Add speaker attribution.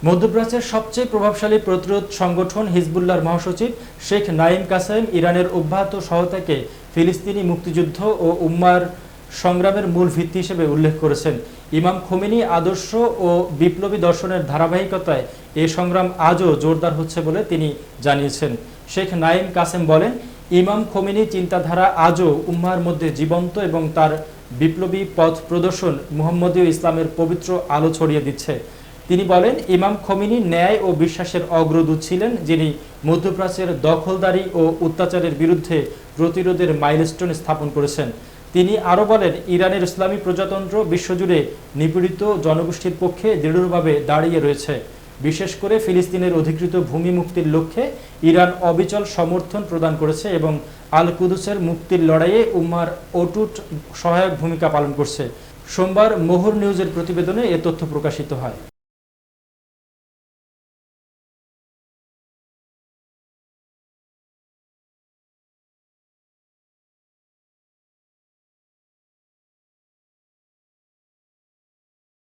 Speaker 1: মধ্যপ্রাচ্যের সবচেয়ে প্রভাবশালী প্রতিরোধ সংগঠন হিজবুল্লাহর মহাসচিব শেখ নাঈম কাসেম ইরানের অব্যাহত সহায়তাকে ফিলিস্তিনি মুক্তিযুদ্ধ ও উম্মার সংগ্রামের মূল ভিত্তি হিসেবে উল্লেখ করেছেন। ইমাম খোমেনি আদর্শ ও বিপ্লবী দর্শনের ধারাবাহিকতায় এ সংগ্রাম আজও জোরদার হচ্ছে বলে তিনি জানিয়েছেন। শেখ নাঈম কাসেম বলেন, ইমাম খোমেনি চিন্তাধারা আজও উম্মার মধ্যে জীবন্ত এবং তার বিপ্লবী পথ প্রদর্শন মুহাম্মদীয় ইসলামের পবিত্র আলো ছড়িয়ে দিচ্ছে। তিনি বলেন, ইমাম খোমেনি ন্যায় ও বিশ্বাসের অগ্রদূত ছিলেন, যিনি মধ্যপ্রাচ্যের দখলদারি ও অত্যাচারের বিরুদ্ধে প্রতিরোধের মাইলস্টোন স্থাপন করেছেন। তিনি আরও বলেন, ইরানের ইসলামী প্রজাতন্ত্র বিশ্বজুড়ে নিপীড়িত জনগোষ্ঠীর পক্ষে দৃঢ়ভাবে দাঁড়িয়ে রয়েছে। বিশেষ করে ফিলিস্তিনের অধিকৃত ভূমি মুক্তির লক্ষ্যে ইরান অবিচল সমর্থন প্রদান করেছে এবং আল কুদুসের মুক্তির লড়াইয়ে উম্মার অটুট সহায়ক ভূমিকা পালন করছে। সোমবার মোহর নিউজের প্রতিবেদনে এ তথ্য প্রকাশিত হয়।